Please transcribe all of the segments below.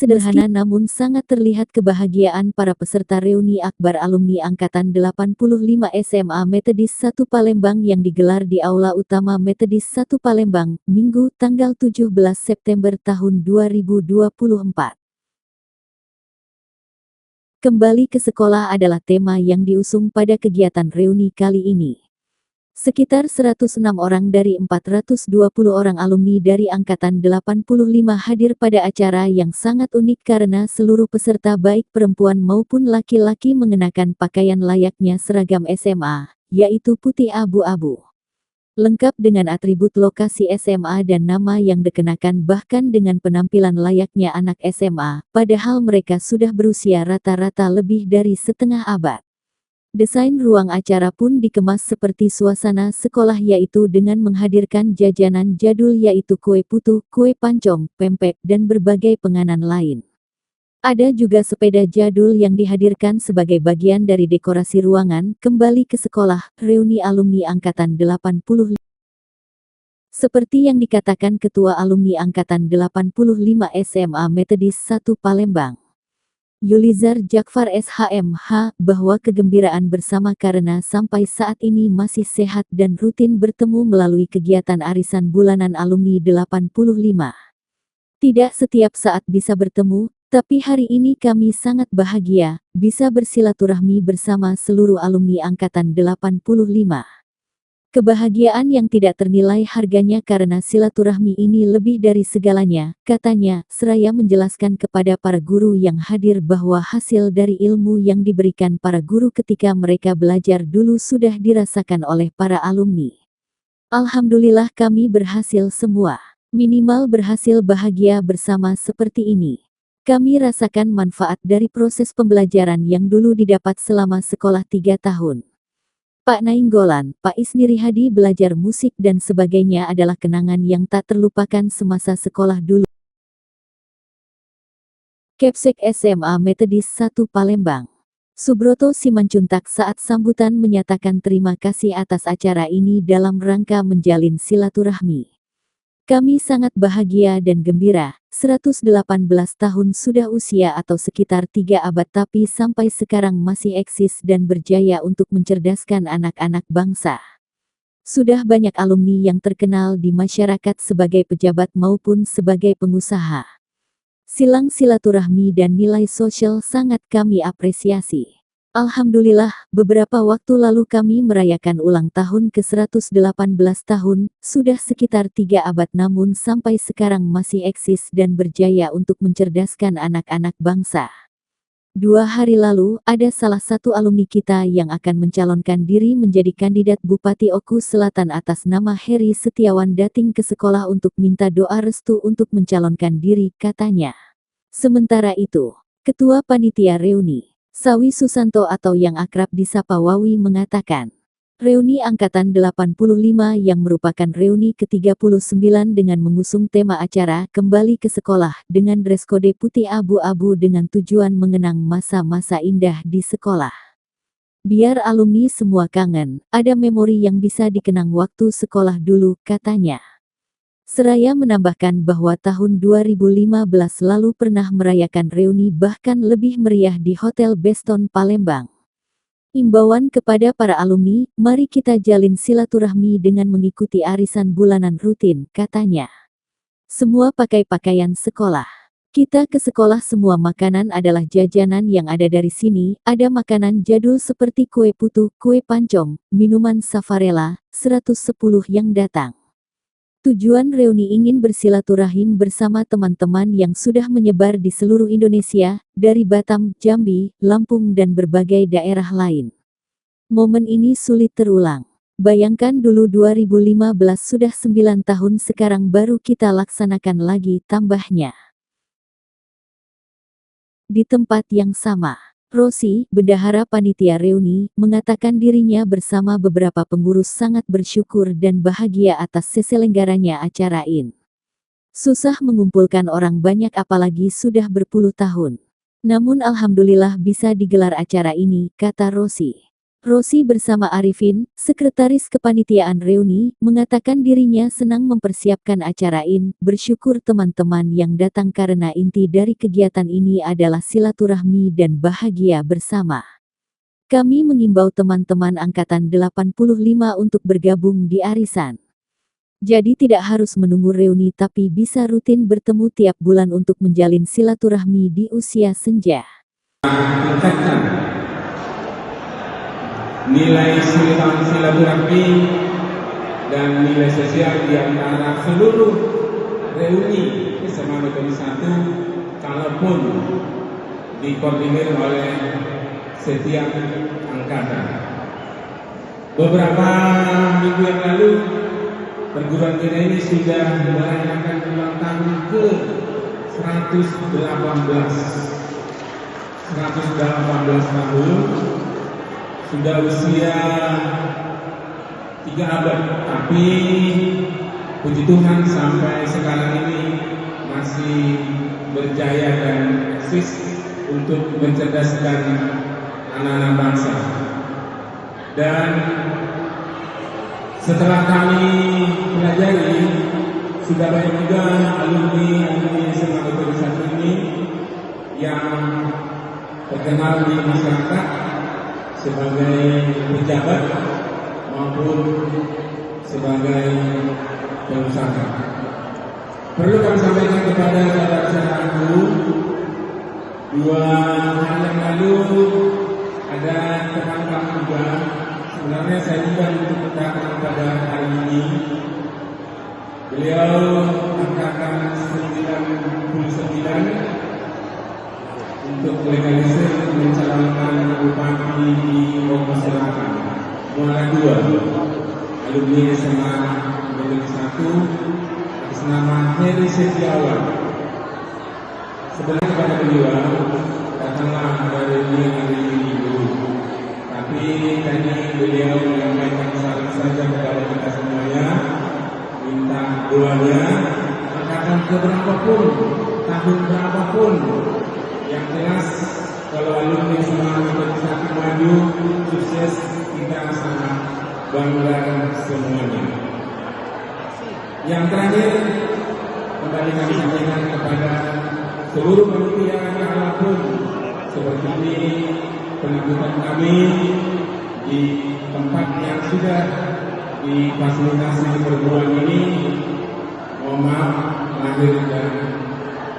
sederhana namun sangat terlihat kebahagiaan para peserta reuni akbar alumni Angkatan 85 SMA Metodis 1 Palembang yang digelar di Aula Utama Metodis 1 Palembang, Minggu, tanggal 17 September tahun 2024. Kembali ke sekolah adalah tema yang diusung pada kegiatan reuni kali ini. Sekitar 106 orang dari 420 orang alumni dari Angkatan 85 hadir pada acara yang sangat unik karena seluruh peserta baik perempuan maupun laki-laki mengenakan pakaian layaknya seragam SMA, yaitu putih abu-abu. Lengkap dengan atribut lokasi SMA dan nama yang dikenakan bahkan dengan penampilan layaknya anak SMA, padahal mereka sudah berusia rata-rata lebih dari setengah abad. Desain ruang acara pun dikemas seperti suasana sekolah yaitu dengan menghadirkan jajanan jadul yaitu kue putu, kue pancong, pempek, dan berbagai penganan lain. Ada juga sepeda jadul yang dihadirkan sebagai bagian dari dekorasi ruangan. Kembali ke sekolah, reuni alumni Angkatan 85. Seperti yang dikatakan Ketua Alumni Angkatan 85 SMA Metodis 1 Palembang, Yulizar Jakfar SHMH, bahwa kegembiraan bersama karena sampai saat ini masih sehat dan rutin bertemu melalui kegiatan arisan bulanan alumni 85. Tidak setiap saat bisa bertemu, tapi hari ini kami sangat bahagia, bisa bersilaturahmi bersama seluruh alumni Angkatan 85. Kebahagiaan yang tidak ternilai harganya karena silaturahmi ini lebih dari segalanya, katanya, seraya menjelaskan kepada para guru yang hadir bahwa hasil dari ilmu yang diberikan para guru ketika mereka belajar dulu sudah dirasakan oleh para alumni. Alhamdulillah kami berhasil semua. Minimal berhasil bahagia bersama seperti ini. Kami rasakan manfaat dari proses pembelajaran yang dulu didapat selama sekolah 3 tahun. Pak Nainggolan, Pak Isniri Hadi belajar musik dan sebagainya adalah kenangan yang tak terlupakan semasa sekolah dulu. Kepsek SMA Metodis 1 Palembang, Subroto Simanjuntak saat sambutan menyatakan terima kasih atas acara ini dalam rangka menjalin silaturahmi. Kami sangat bahagia dan gembira, 118 tahun sudah usia atau sekitar 3 abad tapi sampai sekarang masih eksis dan berjaya untuk mencerdaskan anak-anak bangsa. Sudah banyak alumni yang terkenal di masyarakat sebagai pejabat maupun sebagai pengusaha. Silang silaturahmi dan nilai sosial sangat kami apresiasi. Alhamdulillah, beberapa waktu lalu kami merayakan ulang tahun ke-118 tahun, sudah sekitar 3 abad namun sampai sekarang masih eksis dan berjaya untuk mencerdaskan anak-anak bangsa. 2 hari lalu, ada salah satu alumni kita yang akan mencalonkan diri menjadi kandidat Bupati Oku Selatan atas nama Heri Setiawan datang ke sekolah untuk minta doa restu untuk mencalonkan diri, katanya. Sementara itu, Ketua Panitia Reuni, Sawi Susanto atau yang akrab disapa Wawi mengatakan, reuni Angkatan 85 yang merupakan reuni ke-39 dengan mengusung tema acara kembali ke sekolah dengan dress kode putih abu-abu dengan tujuan mengenang masa-masa indah di sekolah. Biar alumni semua kangen, ada memori yang bisa dikenang waktu sekolah dulu, katanya. Seraya menambahkan bahwa tahun 2015 lalu pernah merayakan reuni bahkan lebih meriah di Hotel Beston Palembang. Imbauan kepada para alumni, mari kita jalin silaturahmi dengan mengikuti arisan bulanan rutin, katanya. Semua pakai pakaian sekolah. Kita ke sekolah semua makanan adalah jajanan yang ada dari sini, ada makanan jadul seperti kue putu, kue pancong, minuman savarela, 110 yang datang. Tujuan reuni ingin bersilaturahim bersama teman-teman yang sudah menyebar di seluruh Indonesia, dari Batam, Jambi, Lampung dan berbagai daerah lain. Momen ini sulit terulang. Bayangkan dulu 2015 sudah 9 tahun sekarang baru kita laksanakan lagi, tambahnya. Di tempat yang sama, Rosi, bendahara panitia reuni, mengatakan dirinya bersama beberapa pengurus sangat bersyukur dan bahagia atas terselenggaranya acara ini. Susah mengumpulkan orang banyak apalagi sudah berpuluh tahun. Namun alhamdulillah bisa digelar acara ini, kata Rosi. Rosi bersama Arifin, sekretaris kepanitiaan reuni, mengatakan dirinya senang mempersiapkan acara ini, bersyukur teman-teman yang datang karena inti dari kegiatan ini adalah silaturahmi dan bahagia bersama. Kami mengimbau teman-teman angkatan 85 untuk bergabung di arisan. Jadi tidak harus menunggu reuni tapi bisa rutin bertemu tiap bulan untuk menjalin silaturahmi di usia senja. Nilai silaturahmi dan nilai sosial di antara seluruh reuni SMA Metode 1 kalaupun dikoordinir oleh setiap angkatan. Beberapa minggu yang lalu perguruan kita ini sudah merayakan ulang tahun ke 118 tahun. Sudah usia 3 abad, tapi puji Tuhan sampai sekarang ini masih berjaya dan eksis untuk mencerdaskan anak-anak bangsa. Dan setelah kami pelajari, sudah banyak juga alumni SMA Metode 1 ini yang terkenal di masyarakat sebagai pejabat maupun sebagai pengusaha. Perlu kami sampaikan kepada saudara-saudaraku, 2 hari yang lalu ada teman kami juga, sebenarnya saya juga untuk datang pada hari ini. Beliau angkatan 99 untuk legalisir mencalonkan bupati di Bogor Selatan. Muara 2, alumni SMA Metode 1 atas nama Heri Setiawan. Sebenarnya kepada beliau datanglah dari hari Minggu, tapi tadi beliau menyampaikan saran saja kepada kita semuanya, minta doanya angkatan keberapapun, tahun berapapun. Yang jelas kalau alumni SMA Metode 1 maju sukses, kita sangat bangga semuanya. Yang terakhir, kembali kami sampaikan kepada seluruh panitia apapun seperti ini penampilan kami di tempat yang sudah difasilitasi perguruan ini. Mohon maaf lahir dan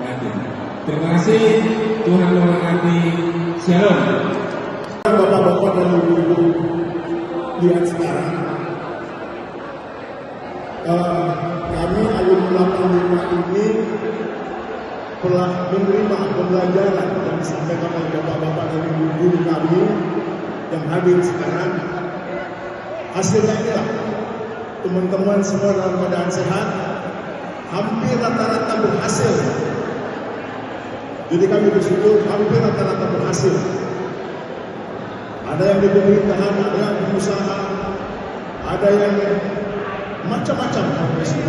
batin. Terima kasih, Tuhan memberkati. Shalom. Bapak-bapak dan ibu-ibu lihat sekarang, kami alumni 85 ini telah menerima pembelajaran yang disampaikan oleh bapak-bapak dan ibu-ibu kami yang hadir sekarang. Hasilnya adalah teman-teman semua dalam keadaan sehat, hampir rata-rata berhasil. Jadi kami bersyukur hampir rata-rata berhasil. Ada yang di pemerintahan, ada yang pengusaha, ada yang macam-macam profesi.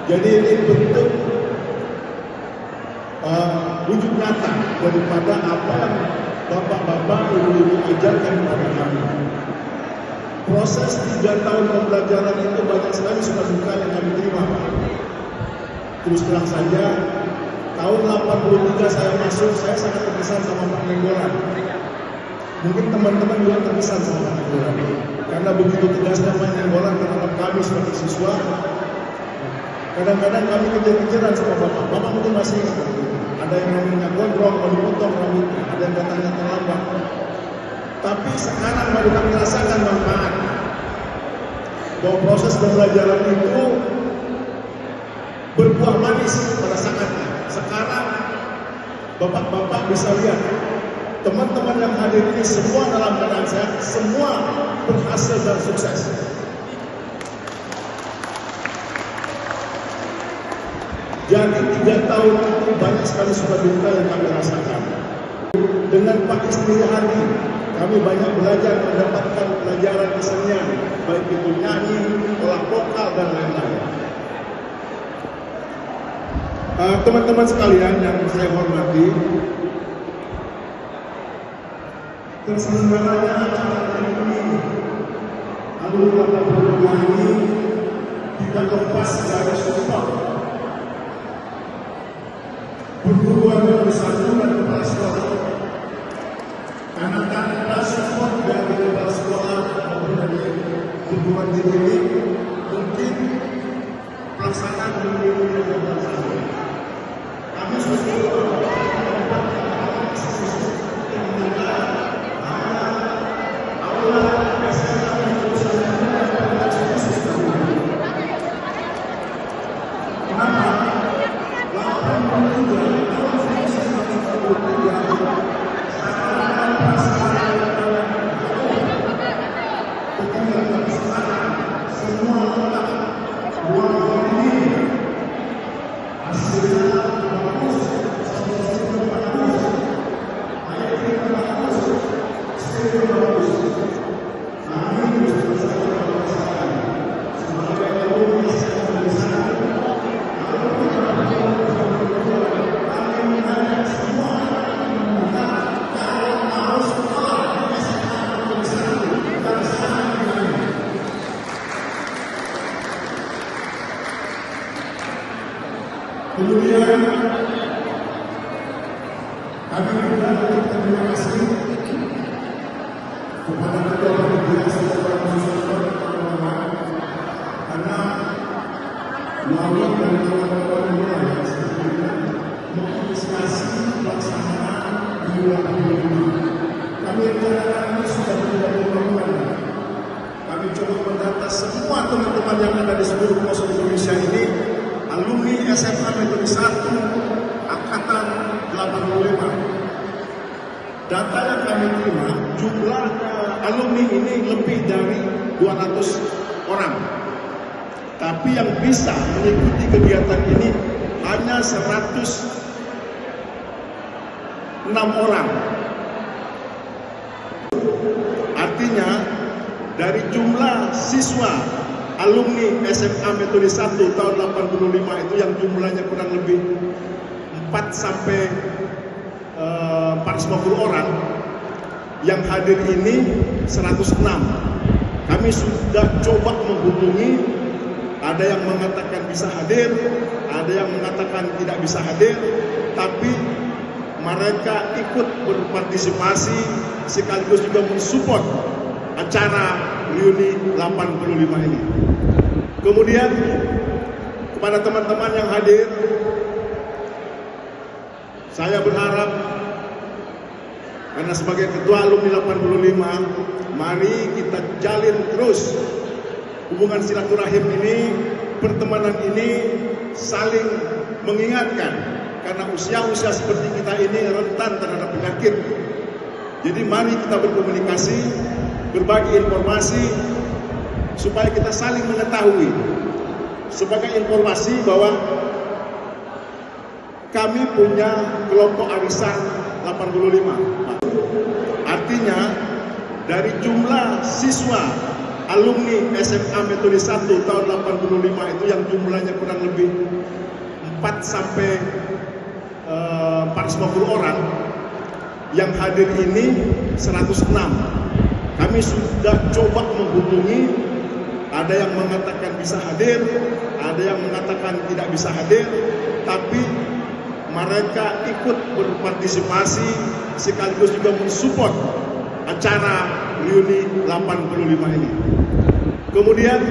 Jadi ini bentuk wujud nyata daripada apa yang bapak-bapak, ibu-ibu ajarkan kepada kami. Proses 3 tahun pembelajaran itu banyak sekali suka-suka yang kami terima. Terus terang saja, tahun 83 saya masuk, saya sangat terkesan sama Pak Nenggolan. Mungkin teman-teman juga terkesan sama Pak Nenggolan. Karena begitu tegasnya Pak Nenggolan terhadap kami sebagai siswa. Kadang-kadang kami kejar-kejaran sama Bapak. Bapak mungkin masih ingat. Ada yang namanya gondrong, mau dipotong rambutnya, ada yang datangnya terlambat. Tapi sekarang baru kami rasakan manfaat. Bahwa proses pembelajaran itu berbuah manis pada saatnya. Sekarang bapak-bapak bisa lihat teman-teman yang hadir ini semua dalam keadaan sehat, semua berhasil dan sukses. Jadi 3 tahun itu banyak sekali suka duka yang kami rasakan. Dengan Pak Istri Hadi, kami banyak belajar mendapatkan pelajaran kesenian, baik itu nyanyi, olah vokal dan lain-lain. Teman-teman sekalian yang saya hormati, terselenggaranya acara ini alumni 85 ini tidak lepas dari support perguruan yang bersatu dan kepala sekolah, karena tanpa support dari kepala sekolah maupun dari perguruan tinggi ini mungkin pelaksanaan pemilu yang berlangsung. Kami sudah kemudian kami juga terima kasih kepada ketua panitia karena melalui dari kawan-kawan yang menginisiasi pelaksanaan di bulan ini. Kami rencanakan ini sudah menjadi bulan. Kami coba mendata semua teman-teman yang ada di seluruh pelosok Indonesia ini, alumni SMA Metode 1 Angkatan 85. Data yang kami terima, jumlah alumni ini lebih dari 200 orang. Tapi yang bisa mengikuti kegiatan ini hanya 106 orang. Artinya dari jumlah siswa alumni SMA Metode 1 tahun 85 itu yang jumlahnya kurang lebih 4 sampai 450 orang, yang hadir ini 106. Kami sudah coba menghubungi, ada yang mengatakan bisa hadir, ada yang mengatakan tidak bisa hadir, tapi mereka ikut berpartisipasi sekaligus juga mensupport acara reuni 85 ini. Kemudian kepada teman-teman yang hadir, saya berharap, karena sebagai ketua alumni 85, mari kita jalin terus hubungan silaturahim ini, pertemanan ini, saling mengingatkan, karena usia-usia seperti kita ini rentan terhadap penyakit. Jadi mari kita berkomunikasi, berbagi informasi, supaya kita saling mengetahui. Sebagai informasi bahwa kami punya kelompok arisan 85. Artinya dari jumlah siswa alumni SMA Metode 1 tahun 85 itu yang jumlahnya kurang lebih 4 sampai 450 orang, yang hadir ini 106. Kami sudah coba menghubungi, ada yang mengatakan bisa hadir, ada yang mengatakan tidak bisa hadir, tapi mereka ikut berpartisipasi sekaligus juga mensupport acara reuni 85 ini. Kemudian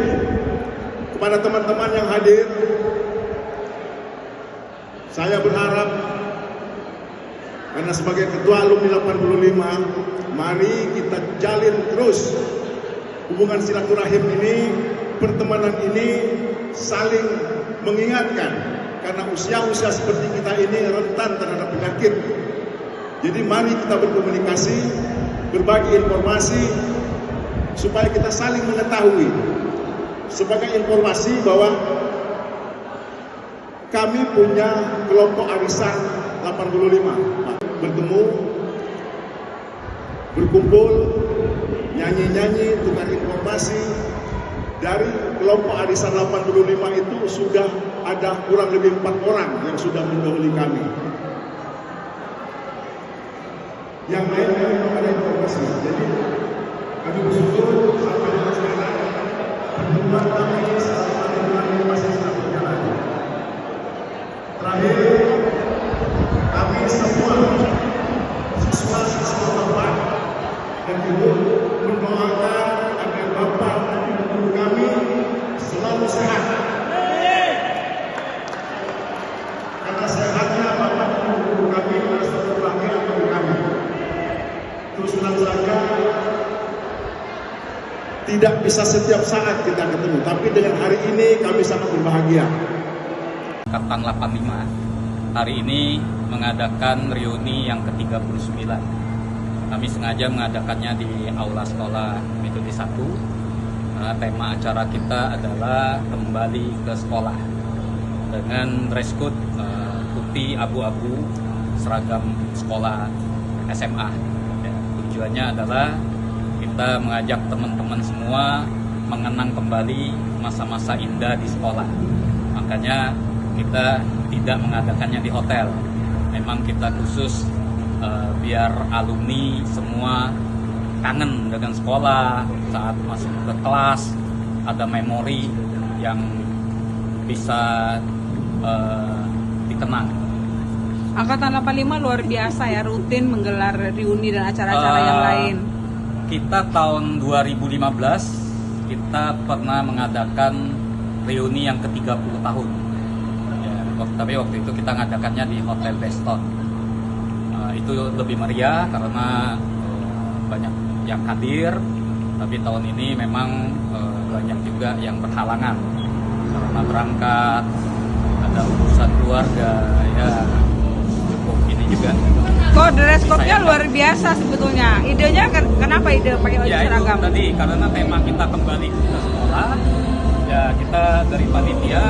kepada teman-teman yang hadir, saya berharap, karena sebagai ketua alumni 85, mari kita jalin terus hubungan silaturahim ini, pertemanan ini, saling mengingatkan, karena usia-usia seperti kita ini rentan terhadap penyakit. Jadi mari kita berkomunikasi, berbagi informasi, supaya kita saling mengetahui. Sebagai informasi bahwa kami punya kelompok arisan 85. Bertemu, berkumpul, nyanyi-nyanyi, tukar informasi. Dari kelompok arisan 85 itu sudah ada kurang lebih 4 orang yang sudah mendahului kami. Yang lainnya ada kasih. Jadi kami bersyukur sampai dengan sekarang pertemuan kami selama 5 bulan masih tetap berjalan. Terakhir, kami semua siswa-siswa Bapak dan Ibu mendoakan agar Bapak dan Ibu kami selalu sehat. Karena sehatnya Bapak dan Ibu kami adalah suatu bahagia bagi kami. Terus terang saja, tidak bisa setiap saat kita ketemu, tapi dengan hari ini kami sangat berbahagia. Angkatan 85 hari ini mengadakan reuni yang ke-39. Kami sengaja mengadakannya di Aula Sekolah Metode 1. Tema acara kita adalah kembali ke sekolah dengan dress code putih abu-abu seragam sekolah SMA. Ya, tujuannya adalah kita mengajak teman-teman semua mengenang kembali masa-masa indah di sekolah. Makanya kita tidak mengadakannya di hotel. Memang kita khusus biar alumni semua kangen dengan sekolah, saat masuk ke kelas ada memori yang bisa dikenang. Angkatan 85 luar biasa ya, rutin menggelar reuni dan acara-acara yang lain. Kita tahun 2015 kita pernah mengadakan reuni yang ke-30 tahun. Ya, tapi waktu itu kita ngadakannya di Hotel Beston. Itu lebih meriah karena banyak yang hadir. Tapi tahun ini memang banyak juga yang berhalangan karena berangkat, ada urusan keluarga, ya cukup ini juga. Kok dress code-nya luar biasa sebetulnya. Idenya kenapa ide pakai baju seragam? Itu tadi karena tema kita kembali ke sekolah. Ya kita dari panitia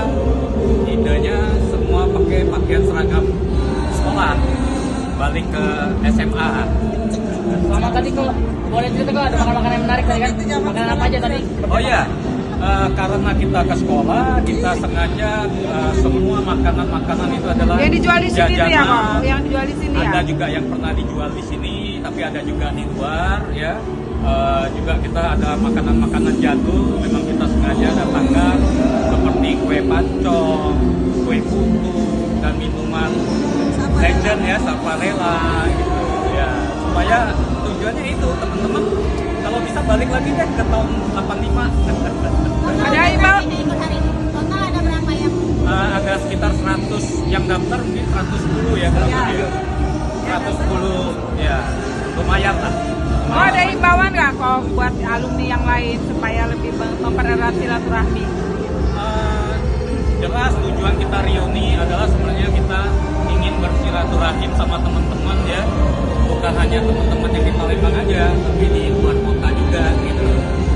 idenya semua pakai pakaian seragam sekolah balik ke SMA. Sama tadi kalau boleh cerita kok ada makanan-makanan yang menarik tadi kan? Makanan apa aja tadi? Oh iya, karena kita ke sekolah, kita sengaja semua makanan-makanan itu adalah yang dijual di sini tuh ya kok? Yang dijual di sini ya? Ada juga yang pernah dijual di sini, tapi ada juga di luar ya. Juga kita ada makanan-makanan jadul, memang kita sengaja datangkan seperti kue pancong, kue putu, dan minuman legend ya, saparela gitu ya. Supaya tujuannya itu teman-teman kalau bisa balik lagi deh ke tahun 85. Ada imbau? Total ada berapa yang? Ada sekitar 100 yang daftar, mungkin 110 ya kalau ya. 110 ya, lumayan lah. Oh, ada imbauan nggak kok buat alumni yang lain supaya lebih mempererat silaturahmi? Jelas tujuan kita reuni adalah sebenarnya kita ingin bersilaturahim sama teman-teman ya, bukan hanya teman-teman yang di Palembang aja, tapi di luar kota juga gitu.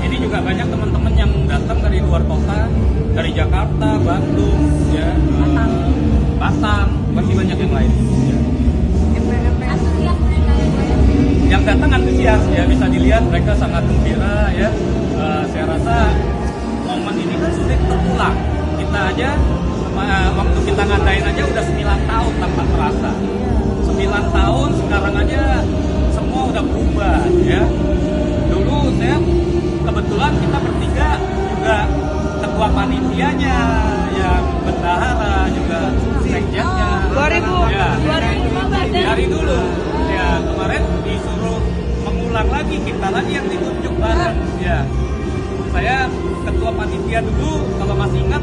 Ini juga banyak teman-teman yang datang dari luar kota, dari Jakarta, Bandung, ya, Batam, masih banyak yang lain. Ya. Antusias mereka Yang datang antusias ya, bisa dilihat mereka sangat gembira ya. Saya rasa momen ini kan sulit terulang. Kita aja waktu kita ngadain aja udah 9 tahun tanpa terasa. 9 tahun sekarang aja semua udah berubah ya. Dulu saya kebetulan kita bertiga juga ketua panitianya, yang bendahara juga sekjennya. 2000 ya. 2015 Dari dulu ya, kemarin disuruh mengulang lagi, kita lagi yang ditunjuk bareng ya. Saya ketua panitia dulu, kalau masih ingat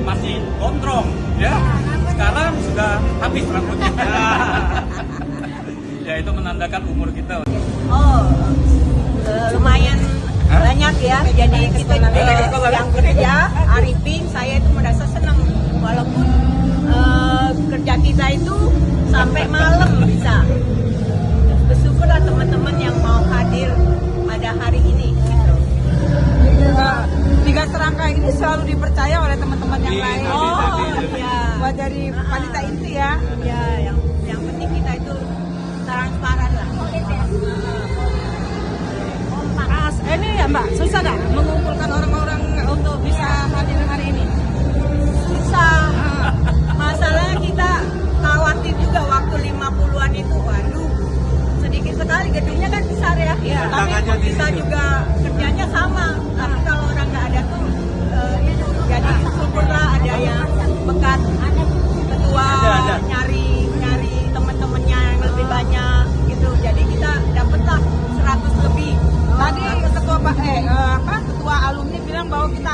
masih gondrong ya. Sekarang sudah habis rambutnya. Ya itu menandakan umur kita. Oh, lumayan banyak ya. Jadi kita yang kerja Arifin, saya itu merasa senang walaupun kerja kita itu sampai malam bisa. Bersyukurlah teman-teman yang mau hadir pada hari ini. Gitu. 3 serangka ini selalu dipercaya oleh teman-teman yang lain. Oh, iya. Buat dari panitia inti ya. Ya, yang penting kita itu transparan lah. Ini ya Mbak, susah nggak mengumpulkan orang-orang untuk bisa hadir hari ini? Susah. Masalahnya kita khawatir juga waktu 50-an itu, waduh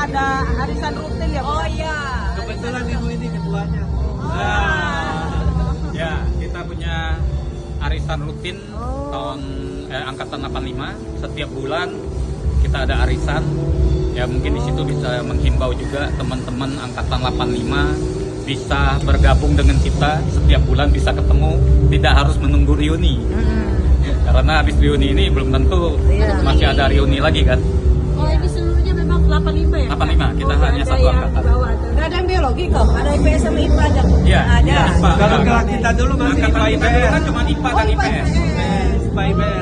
ada arisan rutin ya? Oh iya. Kebetulan ibu ini ketuanya. Ya, kita punya arisan rutin tahun angkatan 85. Setiap bulan kita ada arisan. Ya mungkin di situ bisa menghimbau juga teman-teman angkatan 85 bisa bergabung dengan kita setiap bulan, bisa ketemu, tidak harus menunggu reuni. Karena habis reuni ini belum tentu masih ada reuni lagi kan. Oh ini seluruhnya memang 85 ya? 85, kita hanya satu angkatan. Gak ada yang biologi kok? Ada IPS sama IPA aja? Iya, Ada. IPA. Kalau kita dulu masih Angkatan IPA kita dulu kan cuma IPA dan IPS. IPS.